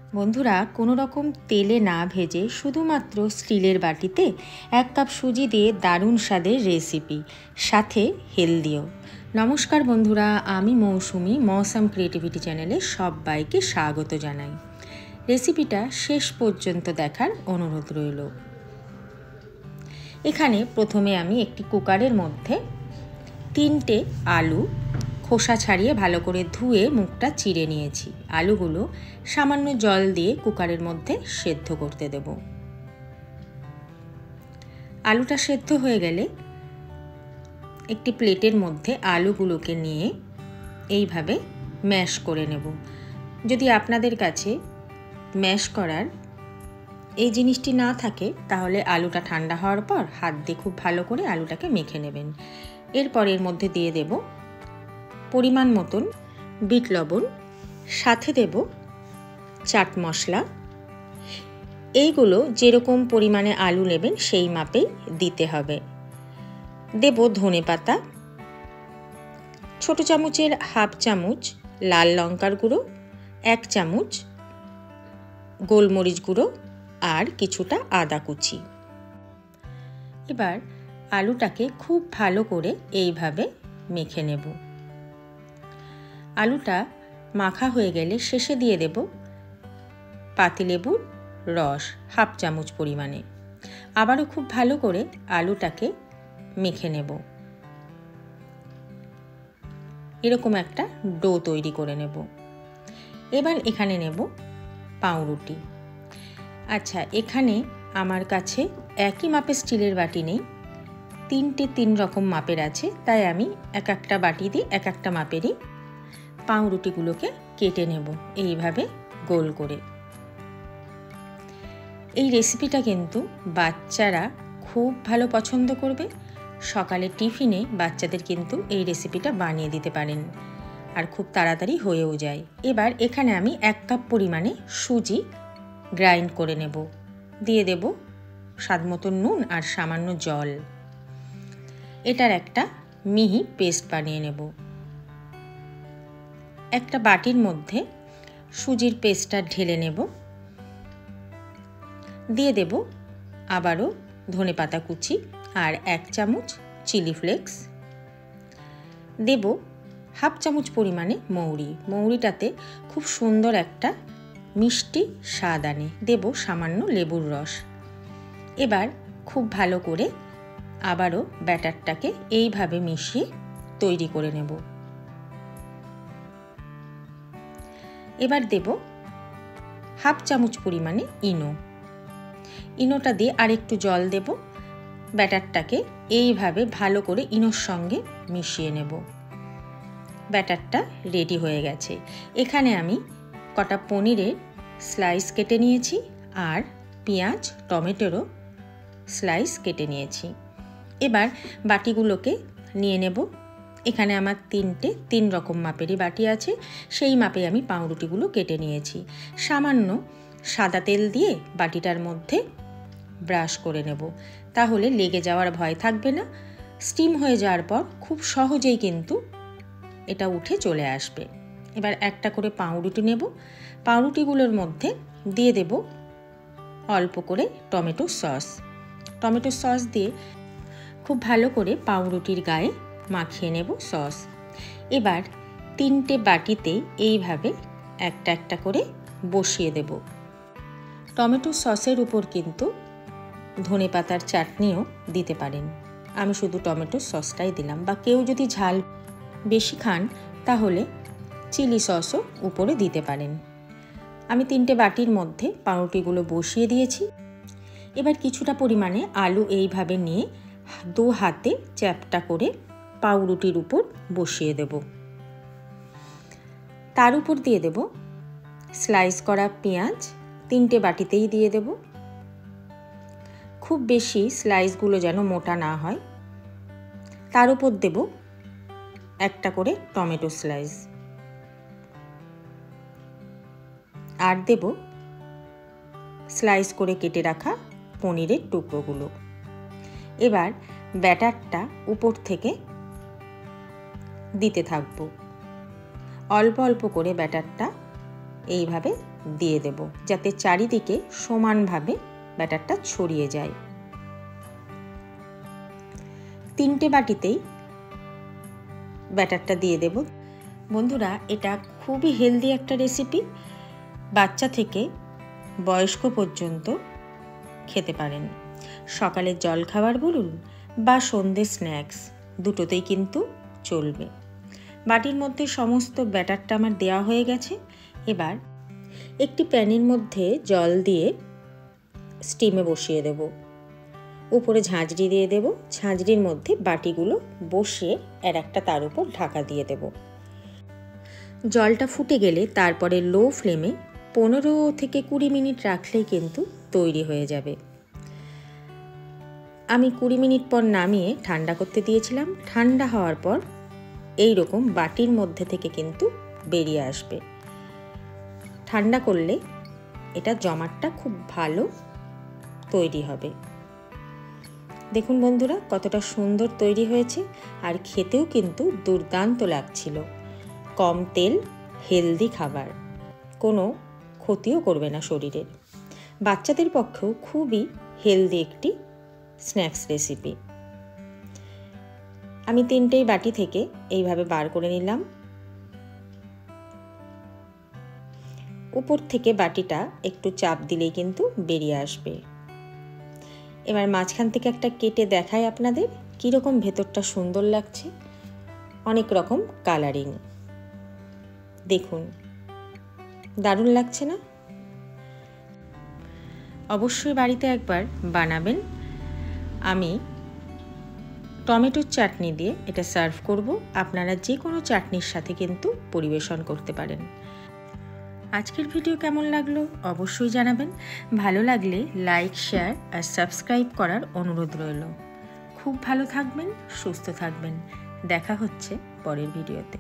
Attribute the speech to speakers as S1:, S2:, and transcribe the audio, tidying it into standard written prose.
S1: বন্ধুরা, কোনো রকম তেলে না ভেজে শুধুমাত্র স্টিলের বাটিতে 1 কাপ সুজি দিয়ে দারুণ স্বাদের রেসিপি, সাথে হেলদিও। নমস্কার বন্ধুরা, আমি মৌসুমি মৌসাম ক্রিয়েটিভিটি চ্যানেলে সবাইকে স্বাগত জানাই। রেসিপিটা শেষ পর্যন্ত দেখার অনুরোধ রইল। এখানে প্রথমে আমি একটি কুকারের মধ্যে 3টে আলু খোসা ছাড়িয়ে ভালো করে ধুয়ে মুখটা চিড়ে নিয়েছি। আলুগুলো সামান্য জল দিয়ে কুকারের মধ্যে সেদ্ধ করতে দেব। আলুটা সেদ্ধ হয়ে গেলে একটি প্লেটের মধ্যে আলুগুলোকে নিয়ে এইভাবে ম্যাশ করে নেব। যদি আপনাদের কাছে ম্যাশ করার এই জিনিসটি না থাকে তাহলে আলুটা ঠান্ডা হওয়ার পর হাত দিয়ে খুব ভালো করে আলুটাকে মেখে নেবেন। এরপর এর মধ্যে দিয়ে দেব পরিমাণ মতন বিট লবণ, সাথে দেব চাট মশলা। এইগুলো যেরকম পরিমাণে আলু নেবেন সেই মাপেই দিতে হবে। দেব ধনে পাতা, ছোট চামচের হাফ চামচ লাল লঙ্কার গুঁড়ো, 1 চামচ গোলমরিচ গুঁড়ো আর কিছুটা আদা কুচি। এবার আলুটাকে খুব ভালো করে এইভাবে মেখে নেব। আলুটা মাখা হয়ে গেলে শেষে দিয়ে দেব পাতিলেবুর রস, হাফ চামচ পরিমাণে। আবারও খুব ভালো করে আলুটাকে মেখে নেব। এরকম একটা ডো তৈরি করে নেব। এবার এখানে নেব পাউরুটি। আচ্ছা, এখানে আমার কাছে একই মাপের স্টিলের বাটি নেই, 3টে 3 রকম মাপের আছে, তাই আমি একটা বাটি দিয়ে একটা মাপেরই পাউরুটিগুলোকে কেটে নেব এইভাবে গোল করে। এই রেসিপিটা কিন্তু বাচ্চারা খুব ভালো পছন্দ করবে। সকালে টিফিনে বাচ্চাদের কিন্তু এই রেসিপিটা বানিয়ে দিতে পারেন, আর খুব তাড়াতাড়ি হয়েও যায়। এবার এখানে আমি 1 কাপ পরিমাণে সুজি গ্রাইন্ড করে নেব। দিয়ে দেব স্বাদ মতো নুন আর সামান্য জল। এটার একটা মিহি পেস্ট বানিয়ে নেব। একটা বাটির মধ্যে সুজির পেস্টটা ঢেলে নেব। দিয়ে দেব আবারও ধনে পাতা কুচি আর 1 চামচ চিলি ফ্লেক্স। দেব হাফ চামচ পরিমাণে মৌরি। মৌরিটাতে খুব সুন্দর একটা মিষ্টি স্বাদ আনে। দেব সামান্য লেবুর রস। এবার খুব ভালো করে আবারও ব্যাটারটাকে এইভাবে মিশিয়ে তৈরি করে নেব। এবার দেব হাফ চামচ পরিমাণে ইনো। ইনোটা দিয়ে আরেকটু জল দেব। ব্যাটারটাকে এইভাবে ভালো করে ইনোর সঙ্গে মিশিয়ে নেব। ব্যাটারটা রেডি হয়ে গেছে। এখানে আমি কটা পনিরের স্লাইস কেটে নিয়েছি আর পেঁয়াজ টমেটোরও স্লাইস কেটে নিয়েছি। এবার বাটিগুলোকে নিয়ে নেব। এখানে আমার 3টে 3 রকম মাপেরই বাটি আছে, সেই মাপে আমি পাউরুটিগুলো কেটে নিয়েছি। সামান্য সাদা তেল দিয়ে বাটিটার মধ্যে ব্রাশ করে নেব, তাহলে লেগে যাওয়ার ভয় থাকবে না। স্টিম হয়ে যাওয়ার পর খুব সহজেই কিন্তু এটা উঠে চলে আসবে। এবার একটা করে পাউরুটি নেব। পাউরুটিগুলোর মধ্যে দিয়ে দেব অল্প করে টমেটো সস। টমেটো সস দিয়ে খুব ভালো করে পাউরুটির গায়ে মাখিয়ে নেব সস। এবার 3টে বাটিতে এইভাবে একটা করে বসিয়ে দেব। টমেটো সসের উপর কিন্তু ধনে পাতার চাটনিও দিতে পারেন। আমি শুধু টমেটো সসটাই দিলাম, বা কেউ যদি ঝাল বেশি খান তাহলে চিলি সসও উপরে দিতে পারেন। আমি 3টে বাটির মধ্যে পাউরুটিগুলো বসিয়ে দিয়েছি। এবার কিছুটা পরিমাণে আলু এইভাবে নিয়ে 2 হাতে চ্যাপটা করে পাউরুটির উপর বসিয়ে দেব। তার উপর দিয়ে দেব স্লাইস করা পেঁয়াজ। 3টে বাটিতেই দিয়ে দেব। খুব বেশি স্লাইসগুলো যেন মোটা না হয়। তার উপর দেব একটা করে টমেটো স্লাইস, আর দেব স্লাইস করে কেটে রাখা পনিরের টুকরোগুলো। এবার ব্যাটারটা উপর থেকে দিতে থাকবো। অল্প অল্প করে ব্যাটারটা এইভাবে দিয়ে দেব, যাতে চারিদিকে সমানভাবে ব্যাটারটা ছড়িয়ে যায়। 3টে বাটিতেই ব্যাটারটা দিয়ে দেব। বন্ধুরা, এটা খুবই হেলদি একটা রেসিপি, বাচ্চা থেকে বয়স্ক পর্যন্ত খেতে পারেন। সকালের জলখাবার বলুন বা সন্ধ্যে স্ন্যাক্স, দুটোতেই কিন্তু চলবে। বাটির মধ্যে সমস্ত ব্যাটারটা আমার দেওয়া হয়ে গেছে। এবার একটি প্যানের মধ্যে জল দিয়ে স্টিমে বসিয়ে দেব। উপরে ঝাঁঝরি দিয়ে দেব। ঝাঁঝরির মধ্যে বাটিগুলো বসিয়ে একটা তার উপর ঢাকা দিয়ে দেব। জলটা ফুটে গেলে তারপরে লো ফ্লেমে 15 থেকে 20 মিনিট রাখলেই কিন্তু তৈরি হয়ে যাবে। আমি 20 মিনিট পর নামিয়ে ঠান্ডা করতে দিয়েছিলাম। ঠান্ডা হওয়ার পর এই রকম বাটির মধ্যে থেকে কিন্তু বেরিয়ে আসবে। ঠান্ডা করলে এটা জমাটটা খুব ভালো তৈরি হবে। দেখুন বন্ধুরা, কতটা সুন্দর তৈরি হয়েছে, আর খেতেও কিন্তু দুর্দান্ত লাগছিল। কম তেল, হেলদি খাবার, কোনো ক্ষতিও করবে না শরীরের। বাচ্চাদের পক্ষেও খুবই হেলদি একটি স্ন্যাক্স রেসিপি। আমি 3টেই বাটি থেকে এইভাবে বার করে নিলাম। উপর থেকে বাটিটা একটু চাপ দিলেই কিন্তু বেরিয়ে আসবে। এবার মাঝখান থেকে একটা কেটে দেখাই আপনাদের কীরকম ভেতরটা সুন্দর লাগছে, অনেক রকম কালারিং। দেখুন, দারুণ লাগছে না? অবশ্যই বাড়িতে একবার বানাবেন। আমি টমেটোর চাটনি দিয়ে এটা সার্ভ করব। আপনারা যে কোনো চাটনির সাথে কিন্তু পরিবেশন করতে পারেন। আজকের ভিডিও কেমন লাগলো অবশ্যই জানাবেন। ভালো লাগলে লাইক, শেয়ার আর সাবস্ক্রাইব করার অনুরোধ রইল। খুব ভালো থাকবেন, সুস্থ থাকবেন। দেখা হচ্ছে পরের ভিডিওতে।